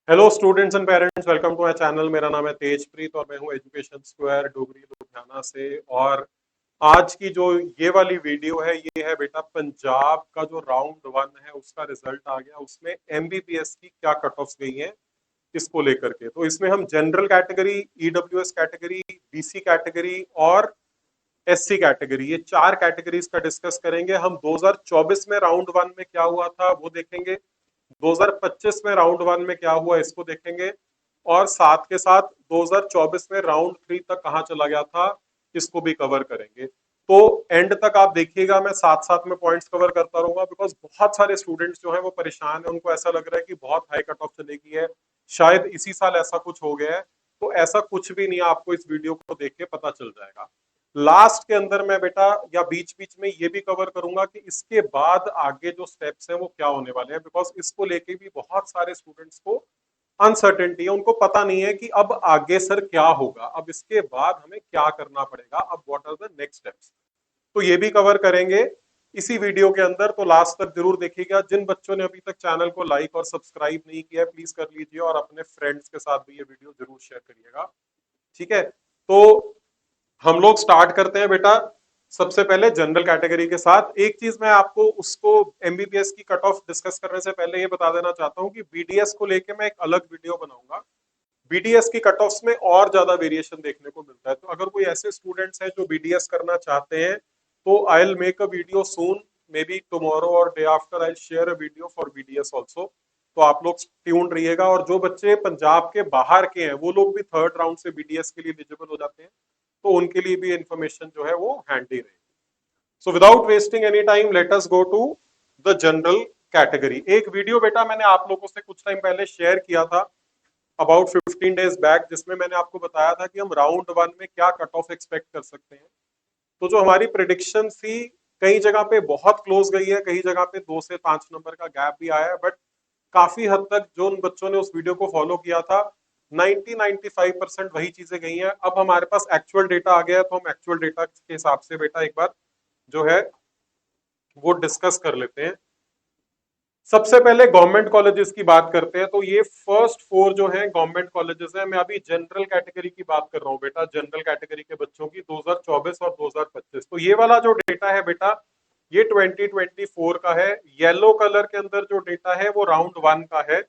Hello students and parents, welcome to my channel. मेरा नाम है तेजप्रीत और मैं हूं एजुकेशन स्क्वायर डोगरी लुधियाना से। और आज की जो ये वाली वीडियो है ये है बेटा पंजाब का जो राउंड वन है उसका रिजल्ट आ गया। उसमें एमबीबीएस की क्या कट ऑफ्स गई हैं इसको लेकर के। तो इसमें हम general category, EWS category, BC category और एससी कैटेगरी, ये चार कैटेगरीज का डिस्कस करेंगे। हम 2024 में राउंड वन में क्या हुआ था वो देखेंगे, 2025 में राउंड वन में क्या हुआ इसको देखेंगे, और साथ के साथ 2024 में राउंड थ्री तक कहाँ चला गया था इसको भी कवर करेंगे। तो एंड तक आप देखिएगा, मैं साथ साथ में पॉइंट्स कवर करता रहूंगा बिकॉज बहुत सारे स्टूडेंट्स जो है वो परेशान है, उनको ऐसा लग रहा है कि बहुत हाई कट ऑफ चलेगी है, शायद इसी साल ऐसा कुछ हो गया है। तो ऐसा कुछ भी नहीं है, आपको इस वीडियो को देख के पता चल जाएगा। लास्ट के अंदर मैं बेटा या बीच बीच में ये भी कवर करूंगा कि इसके बाद आगे जो स्टेप्स हैं वो क्या होने वाले हैं, बिकॉज इसको लेके भी बहुत सारे स्टूडेंट्स को अनसर्टेनिटी है, उनको पता नहीं है कि अब आगे सर क्या होगा, अब इसके बाद हमें क्या करना पड़ेगा, अब what are the next steps. तो ये भी कवर करेंगे इसी वीडियो के अंदर। तो लास्ट तक जरूर देखिएगा। जिन बच्चों ने अभी तक चैनल को लाइक और सब्सक्राइब नहीं किया है प्लीज कर लीजिए, और अपने फ्रेंड्स के साथ भी ये वीडियो जरूर शेयर करिएगा, ठीक है। तो हम लोग स्टार्ट करते हैं बेटा सबसे पहले जनरल कैटेगरी के साथ। एक चीज मैं आपको उसको एमबीबीएस की कट ऑफ डिस्कस करने से पहले ये बता देना चाहता हूं कि बीडीएस को लेके मैं एक अलग वीडियो बनाऊंगा। बीडीएस की कट ऑफ्स में और ज्यादा वेरिएशन देखने को मिलता है, तो अगर कोई ऐसे स्टूडेंट्स हैं जो बीडीएस करना चाहते हैं तो I will make a video soon, maybe tomorrow और day after I share a video for BDS also. तो आप लोग ट्यून रहिएगा। और जो बच्चे पंजाब के बाहर के हैं वो लोग भी थर्ड राउंड से बीडीएस के लिए एलिजिबल हो जाते हैं, तो उनके लिए भी इंफॉर्मेशन जो है वो हैंडी रहेगी। So without wasting any time let us go to the general category. एक वीडियो बेटा मैंने आप लोगों से कुछ टाइम पहले शेयर किया था, अबाउट 15 डेज बैक, जिसमें मैंने आपको बताया था कि हम राउंड वन में क्या कट ऑफ एक्सपेक्ट कर सकते हैं। तो जो हमारी प्रिडिक्शन थी कई जगह पे बहुत क्लोज गई है, कई जगह पे 2 से 5 नंबर का गैप भी आया है, बट काफी हद तक जो उन बच्चों ने उस वीडियो को फॉलो किया था 90-95% वही चीजें गई हैं। अब हमारे पास एक्चुअल डेटा आ गया है, तो हम एक्चुअल डेटा के हिसाब से बेटा एक बार जो है वो डिस्कस कर लेते हैं। सबसे पहले गवर्नमेंट कॉलेजेस की बात करते हैं। तो ये फर्स्ट फोर जो है गवर्नमेंट कॉलेजेस हैं। मैं अभी जनरल कैटेगरी की बात कर रहा हूँ बेटा, जनरल कैटेगरी के बच्चों की 2024 और 2025। तो ये वाला जो डेटा है बेटा ये 2024 का है। येलो कलर के अंदर जो डेटा है वो राउंड वन का है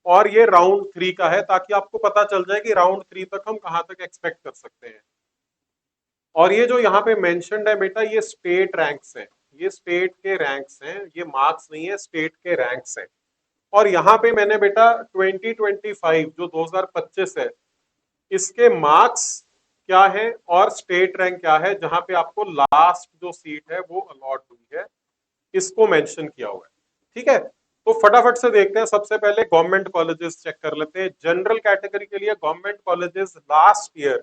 और ये राउंड थ्री का है, ताकि आपको पता चल जाए कि राउंड थ्री तक हम कहां तक एक्सपेक्ट कर सकते हैं। और ये जो यहाँ पे मेंशन्ड है बेटा ये स्टेट रैंक्स हैं, ये स्टेट के रैंक्स हैं, ये मार्क्स नहीं है, स्टेट के रैंक्स हैं। और यहाँ पे मैंने बेटा 2025 जो 2025 है इसके मार्क्स क्या है और स्टेट रैंक क्या है, जहां पे आपको लास्ट जो सीट है वो अलॉट हुई है इसको मेंशन किया हुआ है, ठीक है। तो फटाफट से देखते हैं। सबसे पहले गवर्नमेंट कॉलेजेस चेक कर लेते हैं। जनरल कैटेगरी के लिए government colleges last year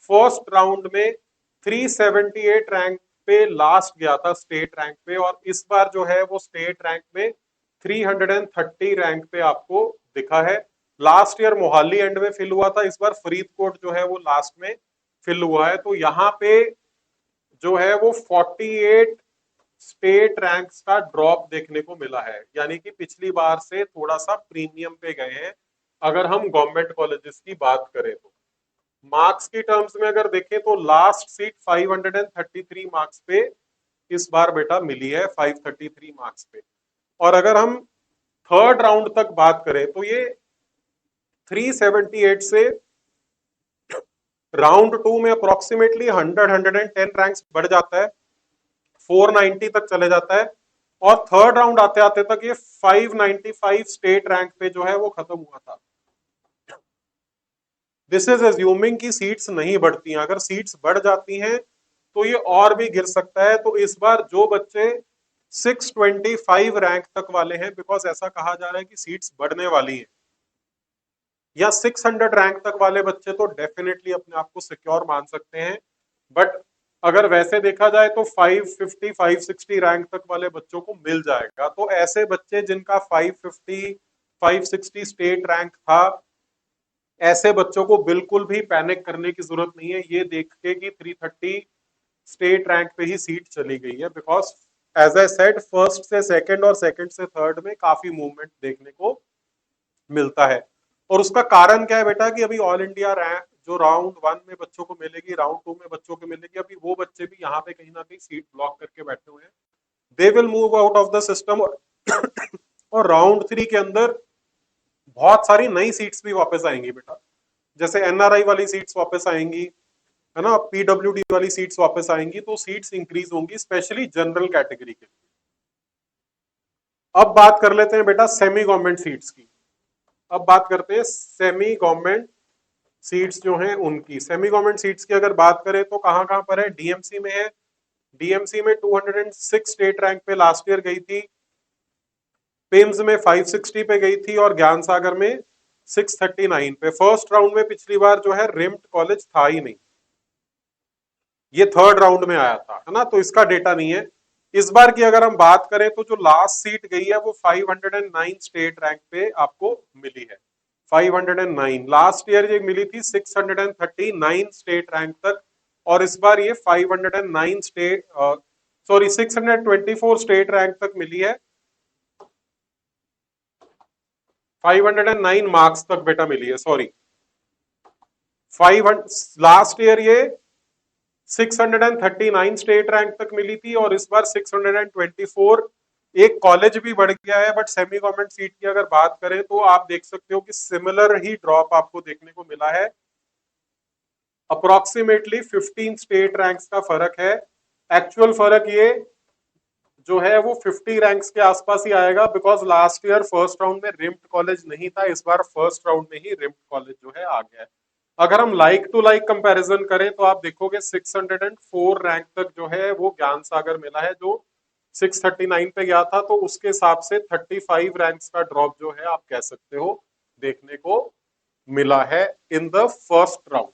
first round में 378 रैंक पे लास्ट गया था स्टेट रैंक पे, और इस बार जो है वो स्टेट रैंक में 330 रैंक पे आपको दिखा है। लास्ट ईयर मोहाली एंड में फिल हुआ था, इस बार फरीदकोट जो है वो लास्ट में फिल हुआ है। तो यहाँ पे जो है वो 48 स्टेट रैंक्स का ड्रॉप देखने को मिला है, यानी कि पिछली बार से थोड़ा सा प्रीमियम पे गए हैं अगर हम गवर्नमेंट कॉलेजेस की बात करें तो। मार्क्स की टर्म्स में अगर देखें तो लास्ट सीट 533 मार्क्स पे इस बार बेटा मिली है, 533 मार्क्स पे। और अगर हम थर्ड राउंड तक बात करें तो ये 378 से राउंड टू में अप्रोक्सीमेटली 110 रैंक्स बढ़ जाता है, 490 तक चले जाता है, और थर्ड राउंड आते आते तक ये 595 स्टेट रैंक पे जो है वो खत्म हुआ था। दिस इज एज्यूमिंग कि सीट्स नहीं बढ़ती हैं। अगर सीट्स बढ़ जाती हैं तो ये और भी गिर सकता है। तो इस बार जो बच्चे 625 रैंक तक वाले हैं, बिकॉज ऐसा कहा जा रहा है कि सीट्स बढ़ने वाली हैं, या 600 रैंक तक वाले बच्चे तो डेफिनेटली अपने आप को सिक्योर मान सकते हैं। बट अगर वैसे देखा जाए तो 550 560 रैंक तक वाले बच्चों को मिल जाएगा। तो ऐसे बच्चे जिनका 550 560 स्टेट रैंक था, ऐसे बच्चों को बिल्कुल भी पैनिक करने की जरूरत नहीं है ये देख के कि 330 स्टेट रैंक पे ही सीट चली गई है, because as I said first से सेकंड और सेकंड से थर्ड में काफी मूवमेंट देखने को मिलता है। और उसका कारण क्या है बेटा कि अभी ऑल इंडिया रैंक जो राउंड 1 में बच्चों को मिलेगी, राउंड 2 में बच्चों को मिलेगी, अभी वो बच्चे भी यहाँ पे कहीं ना कहीं सीट ब्लॉक करके बैठे हुए हैं। They will move out of the system और राउंड 3 के अंदर बहुत सारी नई सीट्स भी वापस आएंगी बेटा, जैसे एनआरआई वाली सीट्स वापस आएंगी, है ना, पीडब्ल्यूडी वाली सीट्स वापस आएंगी, तो सीट्स इंक्रीज होंगी स्पेशली जनरल कैटेगरी के लिए। अब बात कर लेते हैं बेटा सेमी गवर्नमेंट सीट्स की। अब बात करते हैं सेमी गवर्नमेंट सीट्स जो हैं उनकी। सेमी गवर्नमेंट सीट्स की अगर बात करें तो कहां कहां पर है, डीएमसी में है। डीएमसी में 206 स्टेट रैंक पे लास्ट ईयर गई थी, पिम्स में 560 पे गई थी और ज्ञान सागर में 639 पे। फर्स्ट राउंड में पिछली बार जो है रिम्ट कॉलेज था ही नहीं, ये थर्ड राउंड में आया था, है ना, तो इसका डेटा नहीं है। इस बार की अगर हम बात करें तो जो लास्ट सीट गई है वो 509 स्टेट रैंक पे आपको मिली है। 509 लास्ट ईयर ये मिली थी 639 स्टेट रैंक तक, और इस बार ये 509 स्टेट सॉरी 624 स्टेट रैंक तक मिली है। 509 मार्क्स तक बेटा मिली है, सॉरी 500 लास्ट ईयर ये 639 स्टेट रैंक तक मिली थी और इस बार 624। एक कॉलेज भी बढ़ गया है, बट सेमी गवर्नमेंट सीट की अगर बात करें तो आप देख सकते हो कि सिमिलर ही ड्रॉप आपको देखने को मिला है। अप्रोक्सीमेटली 15 स्टेट रैंक्स का फर्क है। एक्चुअल फर्क ये जो है वो 50 रैंक्स के आसपास ही आएगा, because last year first round में रिम्ट कॉलेज नहीं था, इस बार फर्स्ट राउंड में ही रिम्ट कॉलेज जो है आ गया है। अगर हम लाइक टू लाइक कंपैरिजन करें तो आप देखोगे 604 रैंक तक जो है वो ज्ञान सागर मिला है, जो 639 पे गया था, तो उसके हिसाब से 35 रैंक्स का ड्रॉप जो है आप कह सकते हो देखने को मिला है इन द फर्स्ट राउंड।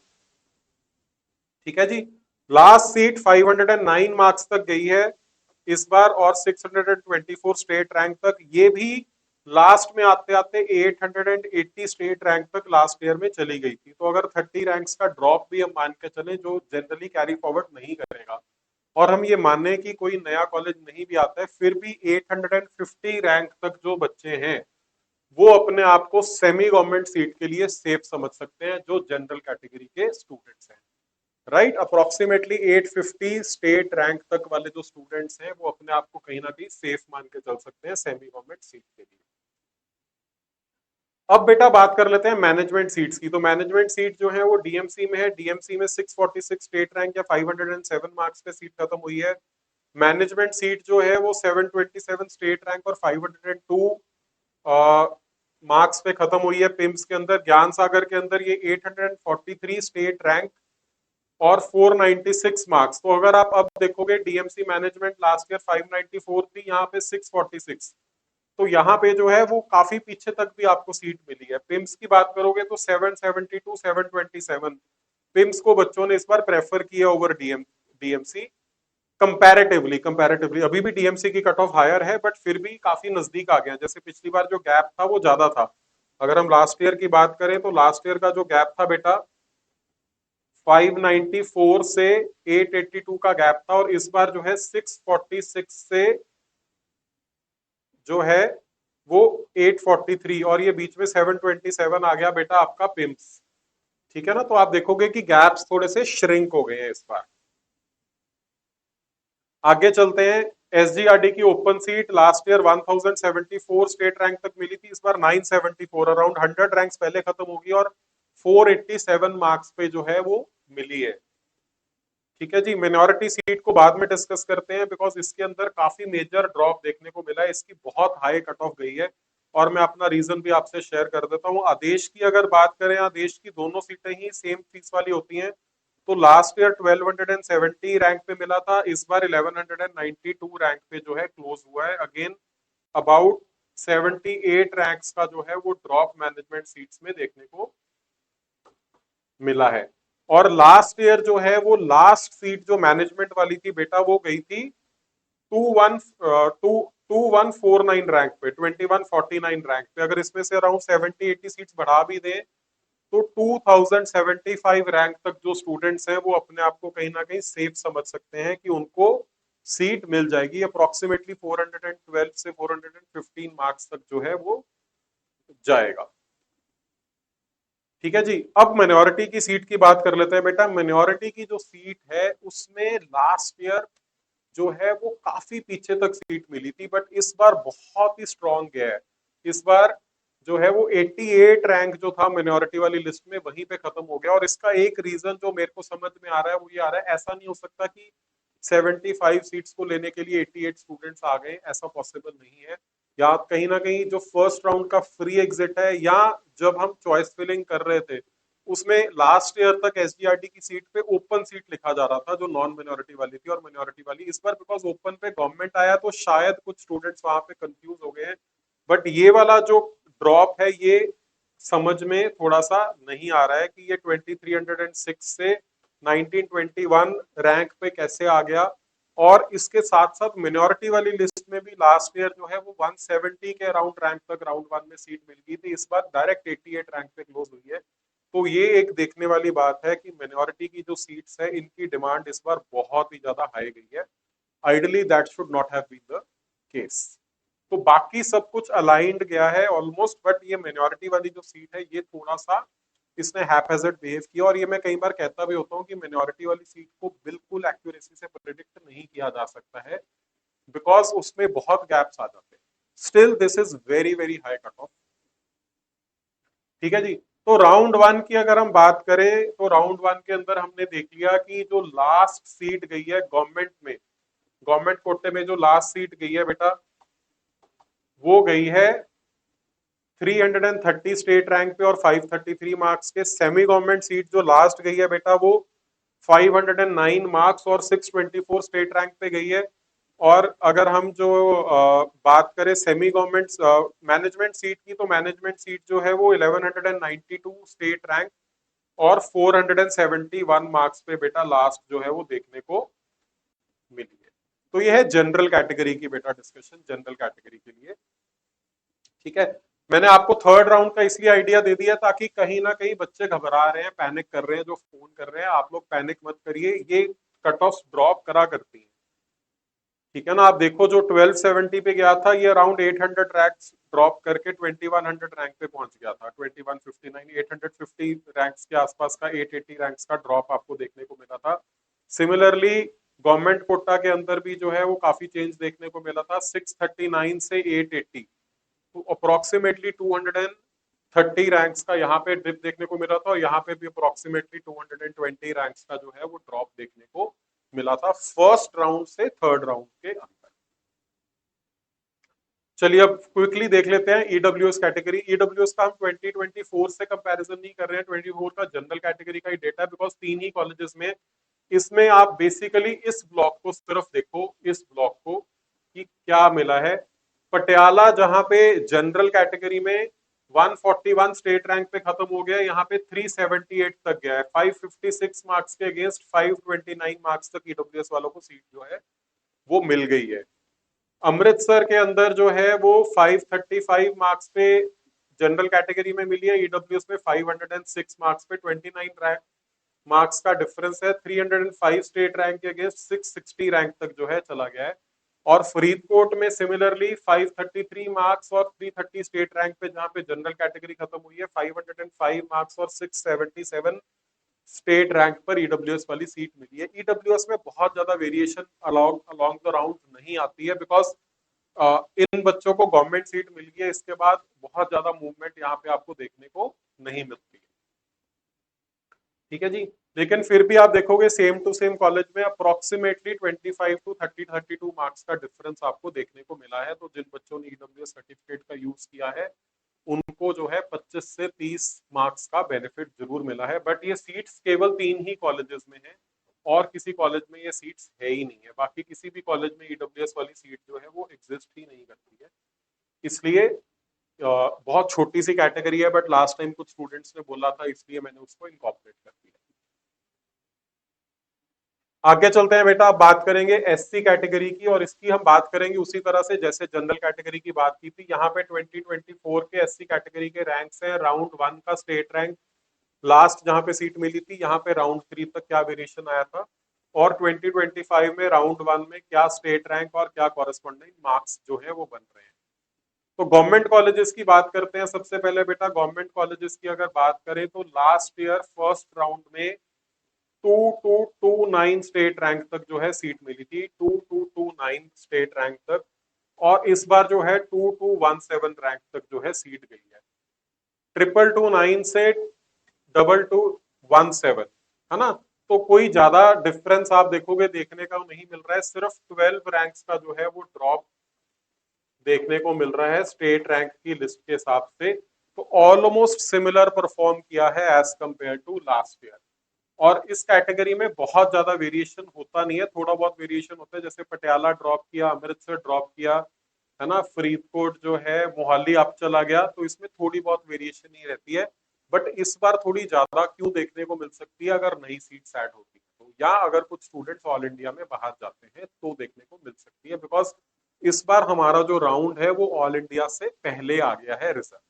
ठीक है जी, लास्ट सीट 509 मार्क्स तक गई है इस बार और 624 स्टेट रैंक तक। ये भी लास्ट में आते आते 880 स्टेट रैंक तक लास्ट ईयर में चली गई थी। तो अगर 30 रैंक्स का ड्रॉप भी हम मान के चले, जो जनरली कैरी फॉरवर्ड नहीं करेगा, और हम ये माने कि कोई नया कॉलेज नहीं भी आता है, फिर भी 850 रैंक तक जो बच्चे हैं वो अपने आप को सेमी गवर्नमेंट सीट के लिए सेफ समझ सकते हैं, जो जनरल कैटेगरी के स्टूडेंट्स हैं। राइट, अप्रोक्सीमेटली 850 स्टेट रैंक तक वाले जो स्टूडेंट्स हैं वो अपने आप को कहीं ना कहीं सेफ मान के चल सकते हैं सेमी गवर्नमेंट सीट के लिए। अब बेटा बात कर लेते हैं मैनेजमेंट सीट्स की। तो मैनेजमेंट सीट जो है वो डीएमसी में है। डीएमसी में 646 स्टेट रैंक या 507 मार्क्स पे सीट खत्म हुई है। मैनेजमेंट सीट जो है वो 727 स्टेट रैंक और 502 मार्क्स पे खत्म हुई है पिम्स के अंदर। ज्ञान सागर के अंदर ये 843 स्टेट रैंक और 496 मार्क्स। तो अगर आप अब देखोगे डीएमसी मैनेजमेंट लास्ट ईयर 594 थी, यहाँ पे 646, तो यहाँ पे जो है वो काफी पीछे तक भी आपको सीट मिली है। पिम्स की बात करोगे तो 772 727 पिम्स को बच्चों ने इस बार प्रेफर किया ओवर डीएमसी कंपैरेटिवली। अभी भी डीएमसी की कट ऑफ हायर है, बट फिर भी काफी नजदीक आ गया। जैसे पिछली बार जो गैप था वो ज्यादा था। अगर हम लास्ट ईयर की बात करें तो लास्ट ईयर का जो गैप था बेटा 594 से 882 का गैप था, और इस बार जो है 646 से जो है वो 843, और ये बीच में 727 आ गया बेटा आपका पिम्स। ठीक है ना, तो आप देखोगे कि गैप्स थोड़े से श्रिंक हो गए हैं इस बार। आगे चलते हैं, एसजीआरडी की open seat last year 1074 state rank तक मिली थी, इस बार 974, अराउंड 100 रैंक्स पहले खत्म होगी और 487 मार्क्स पे जो है वो मिली है। ठीक है जी, मिनोरिटी सीट को बाद में डिस्कस करते हैं, बिकॉज इसके अंदर काफी मेजर ड्रॉप देखने को मिला है, इसकी बहुत हाई कट ऑफ गई है, और मैं अपना रीजन भी आपसे शेयर कर देता हूँ। आदेश की अगर बात करें, आदेश की दोनों सीटें ही सेम फीस वाली होती हैं। तो लास्ट ईयर 1270 रैंक पे मिला था, इस बार 1192 रैंक पे जो है क्लोज हुआ है। अगेन अबाउट 78 रैंक्स का जो है वो ड्रॉप मैनेजमेंट सीट्स में देखने को मिला है। और लास्ट ईयर जो है वो लास्ट सीट जो मैनेजमेंट वाली थी बेटा वो गई थी 2149 रैंक पे, 2149 रैंक पे। अगर इसमें से अराउंड 70-80 सीट्स बढ़ा भी दें तो 2075 रैंक तक जो स्टूडेंट्स हैं वो अपने आप को कहीं ना कहीं सेफ समझ सकते हैं कि उनको सीट मिल जाएगी। अप्रोक्सीमेटली 412 से 415 मार्क्स तक जो है वो जाएगा। ठीक है जी। अब माइनॉरिटी की सीट की बात कर लेते हैं बेटा। माइनॉरिटी की जो सीट है उसमें लास्ट ईयर जो है वो काफी पीछे तक सीट मिली थी, बट इस बार बहुत ही स्ट्रांग गया है। इस बार जो है वो 88 रैंक जो था मिनोरिटी वाली लिस्ट में वहीं पे खत्म हो गया। और इसका एक रीजन जो मेरे को समझ में आ रहा है वो ये आ रहा है, ऐसा नहीं हो सकता कि 75 सीट्स को लेने के लिए 88 स्टूडेंट्स आ गए, ऐसा पॉसिबल नहीं है। या कहीं ना कहीं जो फर्स्ट राउंड का फ्री एग्जिट है, या जब हम चॉइस फिलिंग कर रहे थे उसमें लास्ट ईयर तक एसडीआरटी की सीट पे ओपन सीट लिखा जा रहा था जो नॉन मिनोरिटी वाली थी और मिनोरिटी वाली। इस बार बिकॉज ओपन पे गवर्नमेंट आया तो शायद कुछ स्टूडेंट्स वहां पे कंफ्यूज हो गए हैं। बट ये वाला जो ड्रॉप है ये समझ में थोड़ा सा नहीं आ रहा है कि ये 2306 से 1921 रैंक पे कैसे आ गया। और इसके साथ साथ मिनोरिटी वाली लिस्ट में भी लास्ट ईयर जो है वो 170 के अराउंड रैंक तक राउंड वन में सीट मिल गई थी, इस बार डायरेक्ट 88 रैंक पे क्लोज हुई है। तो ये एक देखने वाली बात है कि मिनोरिटी की जो सीट्स है इनकी डिमांड इस बार बहुत ही ज्यादा हाई गई है। Ideally that should not have been the case. तो बाकी सब कुछ अलाइंड गया है ऑलमोस्ट, बट ये मिनोरिटी वाली जो सीट है ये थोड़ा सा इसने हैपहैजर्ड बिहेव किया। और ये मैं कई बार कहता भी होता हूँ कि मिनोरिटी वाली सीट को बिल्कुल एक्यूरेसी से प्रेडिक्ट नहीं किया जा सकता है, बिकॉज उसमें बहुत गैप्स आ जाते हैं। Still this is very very high cut off. ठीक है जी। तो राउंड वन की अगर हम बात करें तो राउंड वन के अंदर हमने देख लिया कि जो लास्ट सीट गई है गवर्नमेंट में, गवर्नमेंट कोटे में जो लास्ट सीट गई है बेटा वो गई है 330 स्टेट रैंक पे और 533 मार्क्स के। सेमी गवर्नमेंट सीट जो लास्ट गई है बेटा वो 509 मार्क्स और 624 स्टेट रैंक पे गई है। और अगर हम जो बात करें सेमी गवर्नमेंट मैनेजमेंट सीट की, तो मैनेजमेंट सीट जो है वो 1192 स्टेट रैंक और 471 मार्क्स पे बेटा लास्ट जो है वो देखने को मिली है। तो ये है जनरल कैटेगरी की बेटा डिस्कशन, जनरल कैटेगरी के लिए। ठीक है। मैंने आपको थर्ड राउंड का इसलिए आइडिया दे दिया ताकि कहीं ना कहीं बच्चे घबरा रहे हैं, पैनिक कर रहे हैं, जो फोन कर रहे हैं, आप लोग पैनिक मत करिए, ये कट ऑफ ड्रॉप करा करती हैं। ठीक है ना। आप देखो जो 1270 पे गया था ये अराउंड 800 रैंक्स ड्रॉप करके 2100 रैंक पे पहुंच गया था। 2159 850 रैंक्स के आसपास का 880 रैंक्स का ड्रॉप आपको देखने को मिला था। सिमिलरली गवर्नमेंट कोटा के अंदर भी जो है वो काफी चेंज देखने को मिला था, 639 से 880, तो अप्रोक्सीमेटली 230 रैंक्स का यहाँ पे डिप देखने को मिला था। और यहाँ पे भी अप्रोक्सीमेटली 220 रैंक्स का जो है वो ड्रॉप देखने को मिला था फर्स्ट राउंड से थर्ड राउंड के अंदर। चलिए अब क्विकली देख लेते हैं ईडब्ल्यूएस कैटेगरी। ईडब्ल्यूएस का हम 2024 से कंपैरिजन नहीं कर रहे हैं, 24 का जनरल कैटेगरी का ही डेटा है, बिकॉज तीन ही कॉलेजेस में। इसमें आप बेसिकली इस ब्लॉक को सिर्फ देखो, इस ब्लॉक को कि क्या मिला है। पटियाला जहां पे जनरल कैटेगरी में 141 स्टेट रैंक पे खत्म हो गया, यहाँ पे 378 तक गया है। 556 मार्क्स के अगेंस्ट 529 मार्क्स तक ईडब्ल्यूएस वालों को सीट जो है वो मिल गई है। अमृतसर के अंदर जो है वो 535 मार्क्स पे जनरल कैटेगरी में मिली है, ईडब्ल्यूएस में 506 मार्क्स पे 29 रैंक मार्क्स का डिफरेंस है। 305 स्टेट रैंक के अगेंस्ट 660 रैंक तक जो है चला गया है। और फरीदकोट में सिमिलरली 533 मार्क्स और 330 स्टेट रैंक पे जहां पे जनरल कैटेगरी खत्म हुई है, 505 मार्क्स और 677 स्टेट रैंक पर ईडब्ल्यूएस वाली सीट मिली है। ईडब्ल्यूएस में बहुत ज्यादा variation along along the round नहीं आती है, बिकॉज इन बच्चों को गवर्नमेंट सीट मिल गई है, इसके बाद बहुत ज्यादा मूवमेंट यहाँ पे आपको देखने को नहीं मिलती है। ठीक है जी। लेकिन फिर भी आप देखोगे सेम टू सेम कॉलेज में अप्रोक्सीमेटली 25 टू 32 मार्क्स का डिफरेंस आपको देखने को मिला है। तो जिन बच्चों ने ईडब्ल्यूएस सर्टिफिकेट का यूज किया है उनको जो है 25 से 30 मार्क्स का बेनिफिट जरूर मिला है। बट ये सीट्स केवल तीन ही कॉलेजेस में है और किसी कॉलेज में ये सीट्स है ही नहीं है। बाकी किसी भी कॉलेज में ईडब्ल्यूएस वाली सीट जो है वो एग्जिस्ट ही नहीं करती है। इसलिए बहुत छोटी सी कैटेगरी है, बट लास्ट टाइम कुछ स्टूडेंट्स ने बोला था इसलिए मैंने उसको इनकॉर्पोरेट कर दिया। आगे चलते हैं बेटा, अब बात करेंगे एससी कैटेगरी की, और इसकी हम बात करेंगे उसी तरह से जैसे जनरल कैटेगरी की बात की थी। यहाँ पे 2024 के एससी कैटेगरी के रैंक्स हैं। राउंड वन का स्टेट रैंक लास्ट जहां पे सीट मिली थी यहाँ पे राउंड थ्री तक क्या वेरिएशन आया था, और 2025 में राउंड वन में क्या स्टेट रैंक और क्या कॉरेस्पॉन्डिंग मार्क्स जो है वो बन रहे हैं। तो गवर्नमेंट कॉलेजेस की बात करते हैं। सबसे पहले बेटा गवर्नमेंट कॉलेजेस की अगर बात करें तो लास्ट ईयर फर्स्ट राउंड में 2229 स्टेट रैंक तक जो है सीट मिली थी, 2229 स्टेट रैंक तक। और इस बार जो है 2217 रैंक तक जो है सीट गई है। 2229 से 2217, है ना। तो कोई ज्यादा डिफरेंस आप देखोगे देखने का नहीं मिल रहा है, सिर्फ 12 रैंक्स का जो है वो ड्रॉप देखने को मिल रहा है स्टेट रैंक की लिस्ट के हिसाब से। तो ऑलमोस्ट सिमिलर परफॉर्म किया है as compared to last year. और इस कैटेगरी में बहुत ज्यादा वेरिएशन होता नहीं है, थोड़ा बहुत वेरिएशन होता है, जैसे पटियाला ड्रॉप किया, अमृतसर ड्रॉप किया, है ना, फरीदकोट जो है, मोहाली आप चला गया, तो इसमें थोड़ी बहुत वेरिएशन ही रहती है। बट इस बार थोड़ी ज्यादा क्यों देखने को मिल सकती है, अगर नई सीट्स ऐड होती है तो, या अगर कुछ स्टूडेंट्स ऑल इंडिया में बाहर जाते हैं तो देखने को मिल सकती है। बिकॉज इस बार हमारा जो राउंड है वो ऑल इंडिया से पहले आ गया है रिजल्ट।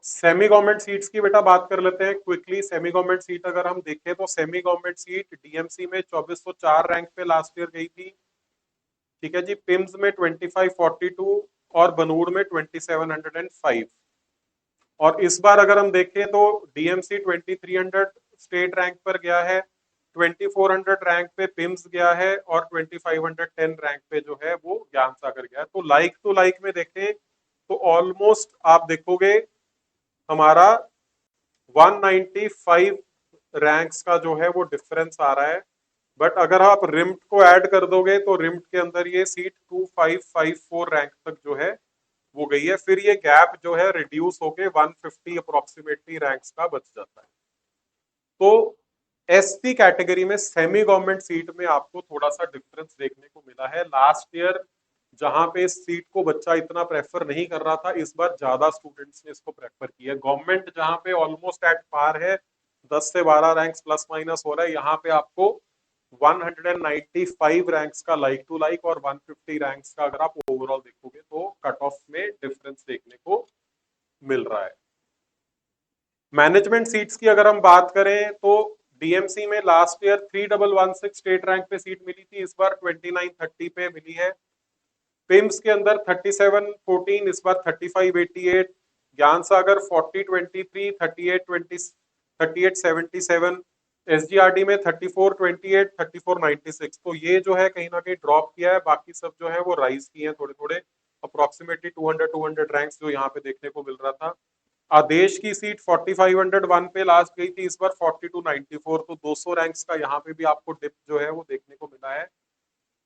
सेमी गवर्नमेंट सीट्स की बेटा बात कर लेते हैं क्विकली। सेमी गवर्नमेंट सीट अगर हम देखें तो सेमी गवर्नमेंट सीट डीएमसी में 2404 रैंक पे लास्ट ईयर गई थी, ठीक है जी। पिम्स में 2542 और बनूड़ में 2705। और इस बार अगर हम देखें तो डीएमसी 2300 स्टेट रैंक पर गया है, 2400 रैंक पे पिम्स गया है और 2510 रैंक पे जो है वो ज्ञान सागर गया है। तो लाइक टू लाइक में देखें तो ऑलमोस्ट आप देखोगे हमारा 195 रैंक्स का जो है वो डिफरेंस आ रहा है। बट अगर आप रिम्ट को ऐड कर दोगे तो रिम्ट के अंदर ये सीट 2554 रैंक तक जो है वो गई है। फिर ये गैप जो है रिड्यूस होके 150 अप्रोक्सीमेटली रैंक्स का बच जाता है। तो एससी कैटेगरी में सेमी गवर्नमेंट सीट में आपको थोड़ा सा डिफरेंस देखने को मिला है। लास्ट ईयर जहां पे इस सीट को बच्चा इतना प्रेफर नहीं कर रहा था, इस बार ज्यादा स्टूडेंट्स ने इसको प्रेफर किया। गवर्नमेंट जहां पे ऑलमोस्ट एट पार है, 10 से 12 रैंक्स प्लस माइनस हो रहा है, यहाँ पे आपको 195 रैंक्स का लाइक टू लाइक और 150 रैंक्स का अगर आप ओवरऑल देखोगे तो कट ऑफ में डिफरेंस देखने को मिल रहा है। मैनेजमेंट सीट्स की अगर हम बात करें तो डीएमसी में लास्ट ईयर 3116 स्टेट रैंक पे सीट मिली थी, इस बार 2930 पे मिली है। पिम्स के अंदर 3714, इस बार 3588। ज्ञान सागर 4023, 3820, 3877। एसजीआरडी में 3428, 3496। तो ये जो है कहीं ना कहीं ड्रॉप किया है, बाकी सब जो है वो राइज किए हैं थोड़े थोड़े, अप्रोक्सीमेटली 200 रैंक्स जो यहाँ पे देखने को मिल रहा था। आदेश की सीट 4501 पे लास्ट गई थी, इस बार 4294। तो 200 रैंक्स का यहाँ पे भी आपको डिप जो है वो देखने को मिला है।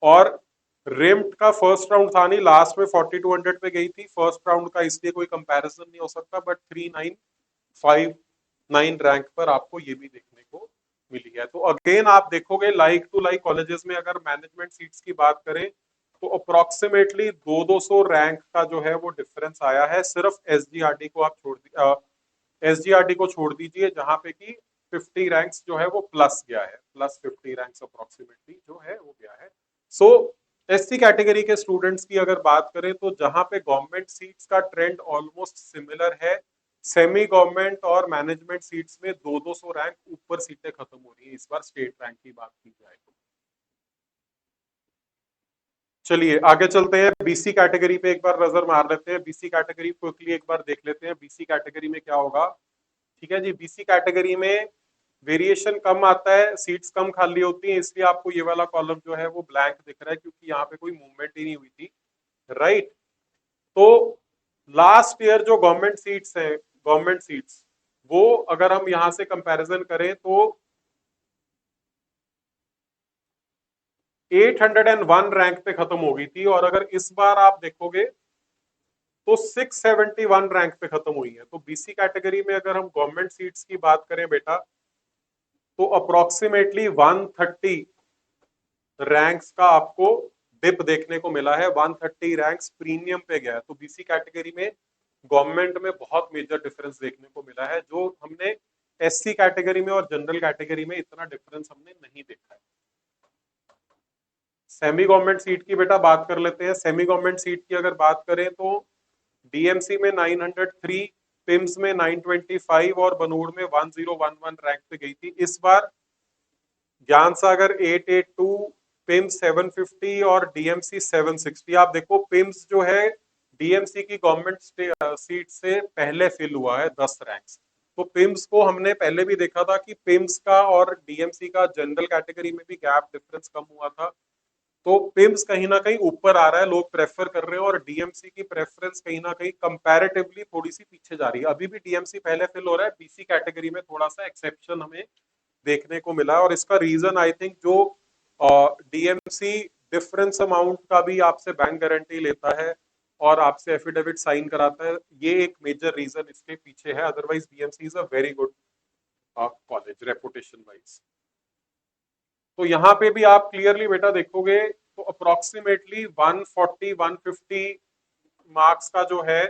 और रिम्ट का फर्स्ट राउंड था नहीं, लास्ट में 4200 पे गई थी फर्स्ट राउंड का, इसलिए कोई कंपैरिजन नहीं हो सकता। बट 3959 रैंक पर आपको ये भी देखने को मिली है। तो अगेन आप देखोगे लाइक टू लाइक कॉलेजेस में अगर मैनेजमेंट सीट्स की बात करें तो अप्रोक्सीमेटली 200 रैंक का जो है वो डिफरेंस आया है। सिर्फ एसजीआरडी को आप एसजीआरडी को छोड़ दीजिए, जहां पे कि 50 रैंक्स जो है वो प्लस गया है, प्लस 50 रैंक्स अप्रोक्सीमेटली जो है वो गया है। सो एससी कैटेगरी के स्टूडेंट्स की अगर बात करें तो जहां पे गवर्नमेंट सीट्स का ट्रेंड ऑलमोस्ट सिमिलर है, सेमी गवर्नमेंट और मैनेजमेंट सीट्स में 200 रैंक ऊपर सीटें खत्म हो रही है इस बार स्टेट रैंक की बात की जाए तो। चलिए आगे चलते हैं, बीसी कैटेगरी पे एक बार नजर मार लेते हैं। बीसी कैटेगरी क्विकली एक बार देख लेते हैं, बीसी कैटेगरी में क्या होगा। ठीक है जी, बीसी कैटेगरी में वेरिएशन कम आता है, सीट्स कम खाली होती हैं, इसलिए आपको ये वाला कॉलम जो है वो ब्लैंक दिख रहा है, क्योंकि यहाँ पे कोई मूवमेंट ही नहीं हुई थी, राइट। तो लास्ट ईयर जो गवर्नमेंट सीट्स हैं, गवर्नमेंट सीट्स, वो अगर हम यहां से कंपैरिजन करें तो 801 रैंक पे खत्म हो गई थी, और अगर इस बार आप देखोगे तो 671 रैंक पे खत्म हुई है। तो बीसी कैटेगरी में अगर हम गवर्नमेंट सीट्स की बात करें बेटा तो अप्रोक्सीमेटली 130 रैंक्स का आपको डिप देखने को मिला है, 130 रैंक्स प्रीमियम पे गया है। तो बीसी कैटेगरी में गवर्नमेंट में बहुत मेजर डिफरेंस देखने को मिला है, जो हमने एससी कैटेगरी में और जनरल कैटेगरी में इतना डिफरेंस हमने नहीं देखा है। सेमी गवर्नमेंट सीट की बेटा बात कर लेते हैं। सेमी गवर्नमेंट सीट की अगर बात करें तो डीएमसी में 903, पिम्स में 925 और बनूड़ में 1011 रैंक पे गई थी। इस बार ज्ञान सागर 882, पिम्स 750 और डीएमसी 760। आप देखो पिम्स जो है डीएमसी की गवर्नमेंट सीट से पहले फिल हुआ है 10 रैंक्स। तो पिम्स को हमने पहले भी देखा था कि पिम्स का और डीएमसी का जनरल कैटेगरी में भी गैप डिफरेंस कम हुआ था। तो पिम्स कहीं ना कहीं ऊपर आ रहा है, लोग प्रेफर कर रहे हैं, और डीएमसी की प्रेफरेंस कहीं ना कहीं कंपैरेटिवली थोड़ी सी पीछे जा रही है। अभी भी डीएमसी पहले फिल हो रहा है, बीसी कैटेगरी में थोड़ा सा एक्सेप्शन हमें देखने को मिला है। और इसका रीजन आई थिंक जो डीएमसी डिफरेंस अमाउंट का भी आपसे बैंक गारंटी लेता है और आपसे एफिडेविट साइन कराता है, ये एक मेजर रीजन इसके पीछे है। Otherwise DMC is a very good college reputation wise. तो यहाँ पे भी आप क्लियरली बेटा देखोगे तो अप्रोक्सीमेटली 140 150 मार्क्स का जो है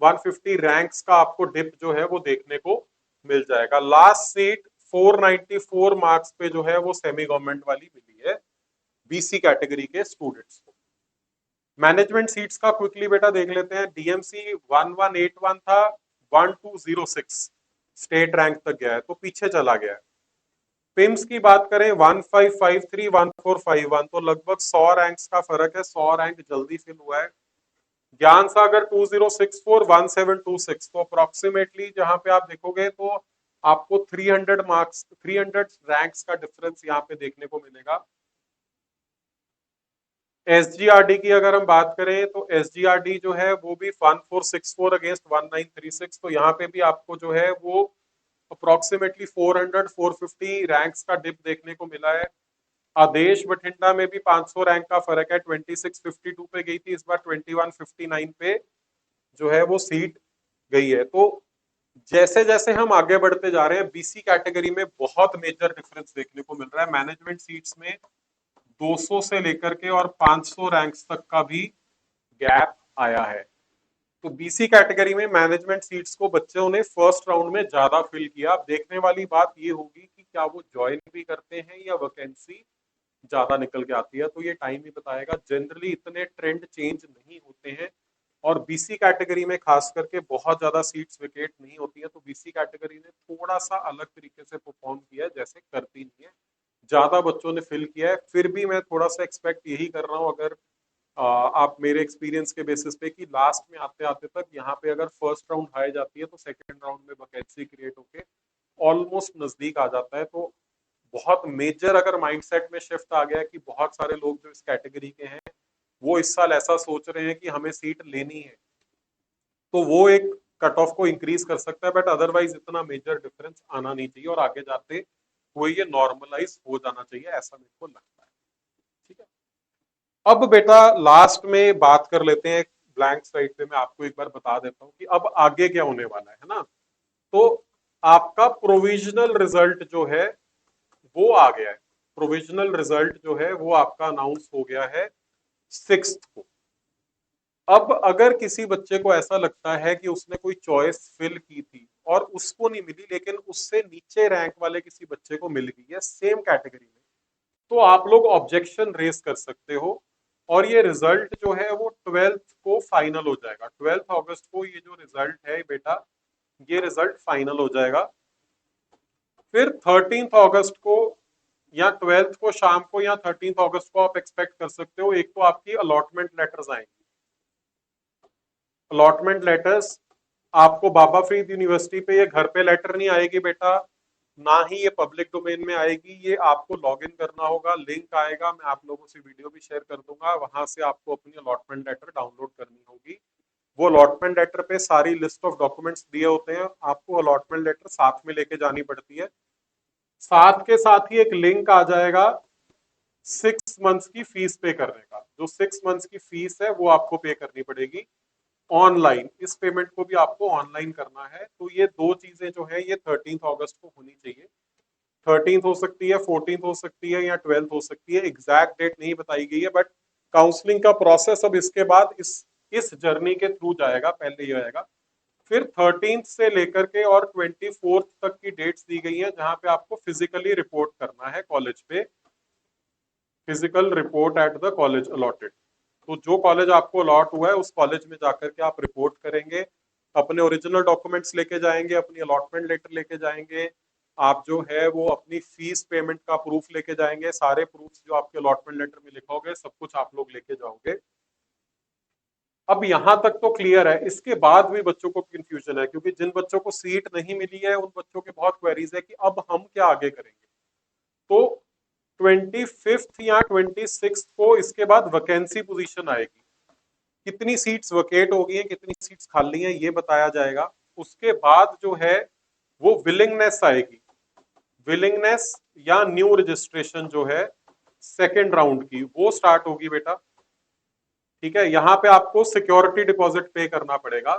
150 रैंक्स का आपको डिप जो है वो देखने को मिल जाएगा। लास्ट सीट 494 मार्क्स पे जो है वो सेमी गवर्नमेंट वाली मिली है बीसी कैटेगरी के स्टूडेंट्स को। मैनेजमेंट सीट्स का क्विकली बेटा देख लेते हैं। डीएमसी 1181 था, 1206 स्टेट रैंक तक गया है, तो पीछे चला गया है। पिम्स की बात करें 1553 1451, तो लगभग 100 रैंक्स का फर्क है, 100 रैंक जल्दी फिल हुआ है। ज्ञान सागर 2064 1726, तो अप्रोक्सीमेटली जहां पे आप देखोगे तो आपको 300 मार्क्स 300 रैंक्स का डिफरेंस यहाँ पे देखने को मिलेगा। एसजीआरडी की अगर हम बात करें तो एसजीआरडी जो है वो भी 1464 अगेंस्ट 1936, तो यहाँ पे भी आपको जो है वो अप्रोक्सीमेटली 400 450 रैंक्स का डिप देखने को मिला है। आदेश बठिंडा में भी 500 रैंक का फर्क है, 2652 पे गई थी, इस बार 2159 पे जो है वो सीट गई है। तो जैसे जैसे हम आगे बढ़ते जा रहे हैं बीसी कैटेगरी में बहुत मेजर डिफरेंस देखने को मिल रहा है। मैनेजमेंट सीट्स में 200 से लेकर के और 500 रैंक्स तक का भी गैप आया है। तो बीसी कैटेगरी में मैनेजमेंट सीट्स को बच्चों ने फर्स्ट राउंड में ज्यादा फिल किया। अब देखने वाली बात ये होगी कि क्या वो ज्वाइन भी करते हैं या वैकेंसी ज्यादा निकल के आती है, तो ये टाइम ही बताएगा। जनरली इतने ट्रेंड चेंज नहीं होते हैं और बीसी कैटेगरी में खास करके बहुत ज्यादा सीट्स वेकेट नहीं होती है। तो बीसी कैटेगरी ने थोड़ा सा अलग तरीके से परफॉर्म किया है, जैसे करती नहीं है, ज्यादा बच्चों ने फिल किया है। फिर भी मैं थोड़ा सा एक्सपेक्ट यही कर रहा हूँ, अगर आप मेरे एक्सपीरियंस के बेसिस पे, कि लास्ट में आते आते तक यहाँ पे अगर फर्स्ट राउंड हाई जाती है तो सेकेंड राउंड में वैकेंसी क्रिएट होके ऑलमोस्ट नजदीक आ जाता है। तो बहुत मेजर अगर माइंडसेट में शिफ्ट आ गया है कि बहुत सारे लोग जो इस कैटेगरी के हैं वो इस साल ऐसा सोच रहे हैं कि हमें सीट लेनी है, तो वो एक कट ऑफ को इंक्रीज कर सकता है। बट अदरवाइज इतना मेजर डिफरेंस आना नहीं चाहिए और आगे जाते हुए ये नॉर्मलाइज हो जाना चाहिए, ऐसा मेरे को लगता है। ठीक है, अब बेटा लास्ट में बात कर लेते हैं ब्लैंक स्लाइड पे। मैं आपको एक बार बता देता हूँ कि अब आगे क्या होने वाला है ना। तो आपका प्रोविजनल रिजल्ट जो है वो आ गया है। प्रोविजनल रिजल्ट जो है वो आपका अनाउंस हो गया है 6 को। अब अगर किसी बच्चे को ऐसा लगता है कि उसने कोई चॉइस फिल की थी और उसको नहीं मिली, लेकिन उससे नीचे रैंक वाले किसी बच्चे को मिल गई है सेम कैटेगरी में, तो आप लोग ऑब्जेक्शन रेज कर सकते हो। और ये रिजल्ट जो है वो 12th को फाइनल हो जाएगा। 12 अगस्त को ये जो रिजल्ट है बेटा, ये रिजल्ट फाइनल हो जाएगा। फिर 13 अगस्त को या 12 को शाम को या 13 अगस्त को आप एक्सपेक्ट कर सकते हो, एक तो आपकी अलॉटमेंट लेटर्स आएंगी। अलॉटमेंट लेटर्स आपको बाबा फरीद यूनिवर्सिटी पे ये घर पे लेटर नहीं आएगी बेटा, ना ही ये पब्लिक डोमेन में आएगी। ये आपको लॉगिन करना होगा, लिंक आएगा, मैं आप लोगों से वीडियो भी शेयर कर दूंगा, वहां से आपको अपनी अलॉटमेंट लेटर डाउनलोड करनी होगी। वो अलॉटमेंट लेटर पे सारी लिस्ट ऑफ डॉक्यूमेंट्स दिए होते हैं, आपको अलॉटमेंट लेटर साथ में लेके जानी पड़ती है। साथ के साथ ही एक लिंक आ जाएगा 6 मंथ्स की फीस पे करने का। जो 6 मंथ्स की फीस है वो आपको पे करनी पड़ेगी ऑनलाइन। इस पेमेंट को भी आपको ऑनलाइन करना है। तो ये दो चीजें जो है ये 13 अगस्त को होनी चाहिए। 13 हो सकती है, 14 हो सकती है या 12 हो सकती है, एग्जैक्ट डेट नहीं बताई गई है। बट काउंसलिंग का प्रोसेस अब इसके बाद इस जर्नी के थ्रू जाएगा, पहले ये आएगा। फिर 13 से लेकर के और 24 तक की डेट्स दी गई हैं जहां पे आपको फिजिकली रिपोर्ट करना है कॉलेज पे, physical report at the college allotted. तो जो कॉलेज आपको अलॉट हुआ है उस कॉलेज में जाकर के आप रिपोर्ट करेंगे, अपने ओरिजिनल डॉक्यूमेंट्स लेके जाएंगे, अपनी अलॉटमेंट लेटर लेके जाएंगे, आप जो है वो अपनी फीस पेमेंट का प्रूफ लेके जाएंगे, सारे प्रूफ्स जो आपके अलॉटमेंट लेटर में लिखोगे सब कुछ आप लोग लेके जाओगे। अब यहां तक तो क्लियर है, इसके बाद भी बच्चों को कंफ्यूजन है, क्योंकि जिन बच्चों को सीट नहीं मिली है उन बच्चों के बहुत क्वेरीज है कि अब हम क्या आगे करेंगे। तो 25 या 26 को इसके बाद वैकेंसी पोजीशन आएगी, कितनी सीट्स वकेट हो गई हैं, कितनी सीट्स खाली हैं, ये बताया जाएगा। उसके बाद जो है वो विलिंगनेस आएगी, विलिंगनेस या न्यू रजिस्ट्रेशन जो है सेकेंड राउंड की वो स्टार्ट होगी बेटा। ठीक है, यहां पे आपको सिक्योरिटी डिपॉजिट पे करना पड़ेगा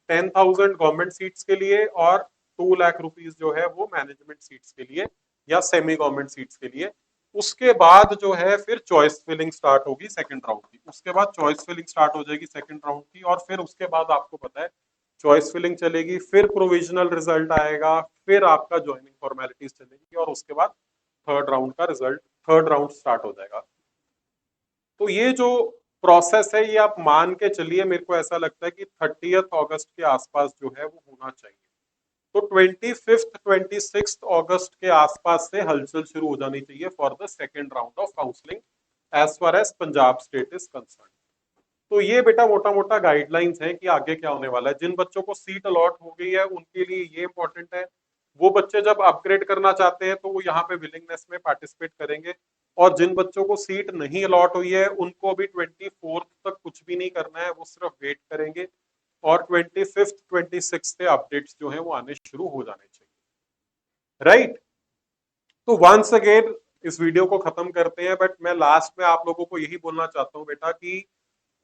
10,000 गवर्नमेंट सीट्स के लिए और 2 लाख रुपीस जो है वो मैनेजमेंट सीट्स के लिए या सेमी गवर्नमेंट सीट्स के लिए। उसके बाद जो है फिर चॉइस फिलिंग स्टार्ट होगी सेकंड राउंड की, उसके बाद चॉइस फिलिंग स्टार्ट हो जाएगी सेकंड राउंड की, और फिर उसके बाद आपको पता है चॉइस फिलिंग चलेगी, फिर प्रोविजनल रिजल्ट आएगा, फिर आपका ज्वाइनिंग फॉर्मेलिटीज चलेगी, और उसके बाद थर्ड राउंड का रिजल्ट, थर्ड राउंड स्टार्ट हो जाएगा। तो ये जो प्रोसेस है ये आप मान के चलिए, मेरे को ऐसा लगता है कि 30 अगस्त के आसपास जो है वो होना चाहिए। तो 25 अगस्त के आसपास से हलचल शुरू हो जानी चाहिए for the second round of counselling as far as Punjab state is concern. तो ये बेटा मोटा मोटा गाइडलाइंस है कि आगे क्या होने वाला है। जिन बच्चों को सीट अलॉट हो गई है उनके लिए ये इंपॉर्टेंट है, वो बच्चे जब अपग्रेड करना चाहते हैं तो वो यहाँ पे विलिंगनेस में पार्टिसिपेट करेंगे, और जिन बच्चों को सीट नहीं अलॉट हुई है उनको भी 24 तक कुछ भी नहीं करना है, वो सिर्फ वेट करेंगे, और 25 26 से अपडेट्स जो है वो आने शुरू हो जाने चाहिए। राइट, तो वंस अगेन इस वीडियो को खत्म करते हैं, बट मैं लास्ट में आप लोगों को यही बोलना चाहता हूँ बेटा कि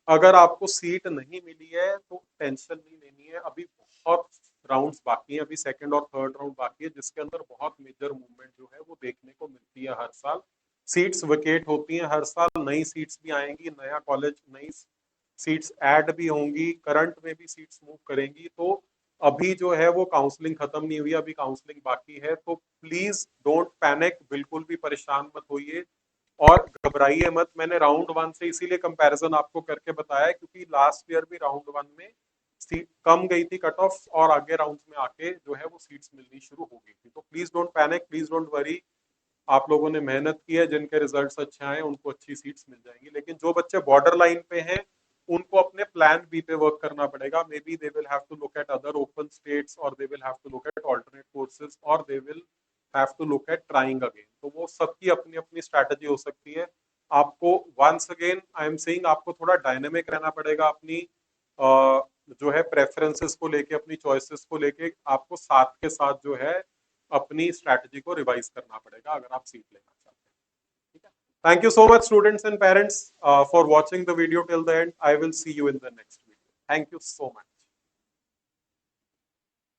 अगर आपको सीट नहीं मिली है तो टेंशन नहीं लेनी है, अभी बहुत राउंड्स बाकी हैं, अभी सेकंड और थर्ड राउंड बाकी है जिसके अंदर बहुत मेजर मूवमेंट जो है वो देखने को मिलती है। हर साल सीट्स वेकेट होती हैं, हर साल नई सीट्स भी आएंगी, नया कॉलेज, नई सीट्स ऐड भी होंगी, करंट में भी सीट्स मूव करेंगी। तो अभी जो है वो काउंसलिंग खत्म नहीं हुई, अभी काउंसलिंग बाकी है, तो प्लीज डोंट पैनिक, बिल्कुल भी परेशान मत होइए और घबराइए मत। मैंने राउंड वन से इसीलिए कंपैरिजन आपको करके बताया क्योंकि लास्ट ईयर भी राउंड वन में सीट कम गई थी कट ऑफ, और आगे राउंड में आके जो है वो सीट्स मिलनी शुरू हो गई थी। तो please don't panic, please don't worry, आप लोगों ने मेहनत की है, जिनके रिजल्ट्स अच्छे आए उनको अच्छी सीट्स मिल जाएंगी, लेकिन जो बच्चे बॉर्डर लाइन पे हैं उनको अपने प्लान बी पे वर्क करना पड़ेगा। Maybe they will have to look at other open states, और they will have to look at alternate courses, और they will have to look at trying again. तो वो सबकी अपनी अपनी स्ट्रैटेजी हो सकती है। आपको once again I am saying आपको थोड़ा डायनेमिक रहना पड़ेगा, अपनी जो है प्रेफरेंसेस को लेके, अपनी चॉइसेस को लेके आपको साथ के साथ जो है अपनी स्ट्रैटेजी को रिवाइज करना पड़ेगा अगर आप सीट लेना चाहते हैं। ठीक है, thank you so much students and parents for watching the video till the end. I will see you in the next video. Thank you so much.